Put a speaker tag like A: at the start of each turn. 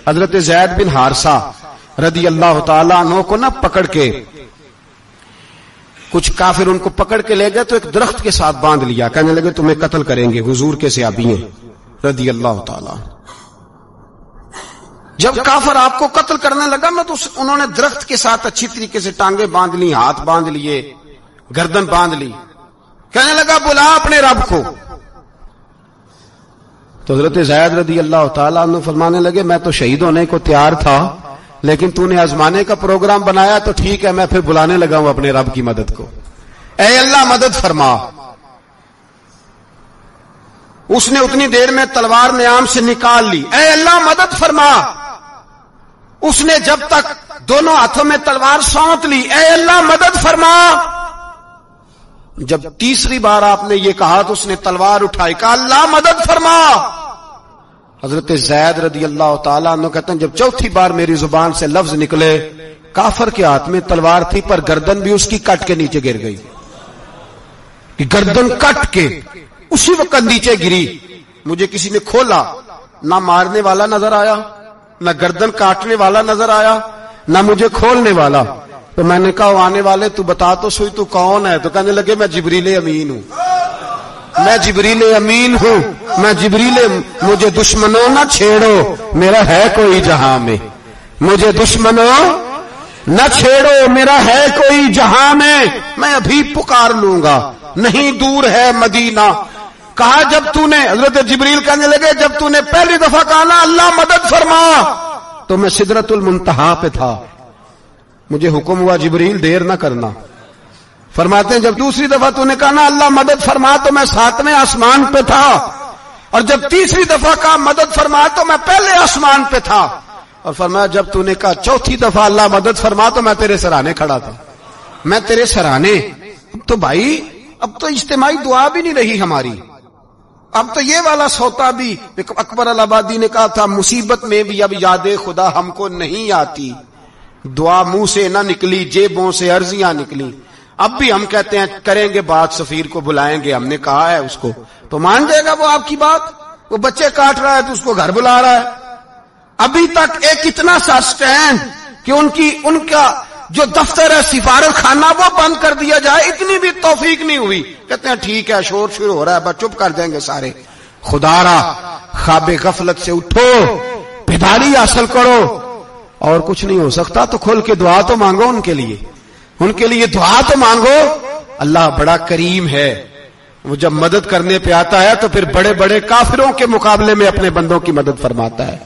A: حضرت زید بن حارثہ رضی اللہ تعالیٰ عنہ کو نہ پکڑ کے کچھ کافر ان کو پکڑ کے لے گئے تو ایک درخت کے ساتھ باندھ لیا، کہنے لگے تمہیں قتل کریں گے، حضور کے صحابی ہیں رضی اللہ تعالیٰ۔ جب کافر آپ کو قتل کرنے لگا نا تو انہوں نے درخت کے ساتھ اچھی طریقے سے ٹانگیں باندھ لی، ہاتھ باندھ لیے، گردن باندھ لی، کہنے لگا بلا اپنے رب کو۔ تو حضرت زید رضی اللہ تعالیٰ عنہ فرمانے لگے میں تو شہید ہونے کو تیار تھا، لیکن تو نے آزمانے کا پروگرام بنایا تو ٹھیک ہے، میں پھر بلانے لگا ہوں اپنے رب کی مدد کو، اے اللہ مدد فرما۔ اس نے اتنی دیر میں تلوار نیام سے نکال لی، اے اللہ مدد فرما۔ اس نے جب تک دونوں ہاتھوں میں تلوار سونت لی، اے اللہ مدد فرما۔ جب تیسری بار آپ نے یہ کہا تو اس نے تلوار اٹھائی، کہا اللہ مدد فرما۔ حضرت زید رضی اللہ تعالیٰ عنہ کہتے ہیں جب چوتھی بار میری زبان سے لفظ نکلے، کافر کے ہاتھ میں تلوار تھی پر گردن بھی اس کی کٹ کے نیچے گر گئی، کہ گردن کٹ کے اسی وقت نیچے گری۔ مجھے کسی نے کھولا، نہ مارنے والا نظر آیا، نہ گردن کاٹنے والا نظر آیا، نہ مجھے کھولنے والا۔ تو میں نے کہا آنے والے تو بتا تو سوئی تو کون ہے؟ تو کہنے لگے میں جبریل امین ہوں، میں جبریل امین ہوں، میں جبریل، مجھے دشمنوں نہ چھیڑو، میرا ہے کوئی جہاں میں، مجھے دشمنوں نہ چھیڑو، میرا ہے کوئی جہاں میں ابھی پکار لوں گا، نہیں دور ہے مدینہ۔ کہا جب تو نے، حضرت جبریل کہنے لگے جب تو نے پہلی دفعہ کہا نا اللہ مدد فرما تو میں سدرۃ المنتہا پہ تھا، مجھے حکم ہوا جبریل دیر نہ کرنا۔ فرماتے ہیں جب دوسری دفعہ تو نے کہا نا اللہ مدد فرما تو میں 7ویں آسمان پہ تھا، اور جب تیسری دفعہ کہا مدد فرما تو میں پہلے آسمان پہ تھا، اور فرمایا جب تو نے کہا چوتھی دفعہ اللہ مدد فرما تو میں تیرے سرانے کھڑا تھا، میں تیرے سرانے۔ اب تو بھائی اب تو اجتماعی دعا بھی نہیں رہی ہماری، اب تو یہ والا سوتا بھی، اکبر الآبادی نے کہا تھا مصیبت میں بھی اب یاد خدا ہم کو نہیں آتی، دعا منہ سے نہ نکلی جیبوں سے عرضیاں نکلی۔ اب بھی ہم کہتے ہیں کریں گے بات، سفیر کو بلائیں گے، ہم نے کہا ہے اس کو، تو مان جائے گا وہ آپ کی بات؟ وہ بچے کاٹ رہا ہے تو اس کو گھر بلا رہا ہے۔ ابھی تک ایک اتنا سا سٹینڈ کہ ان کا جو دفتر ہے سفارت خانہ وہ بند کر دیا جائے، اتنی بھی توفیق نہیں ہوئی۔ کہتے ہیں ٹھیک ہے شور شروع ہو رہا ہے بس چپ کر دیں گے سارے۔ خدا را خواب غفلت سے اٹھو، بیداری حاصل کرو، اور کچھ نہیں ہو سکتا تو کھول کے دعا تو مانگو ان کے لیے، ان کے لیے دعا تو مانگو۔ اللہ بڑا کریم ہے، وہ جب مدد کرنے پہ آتا ہے تو پھر بڑے بڑے کافروں کے مقابلے میں اپنے بندوں کی مدد فرماتا ہے۔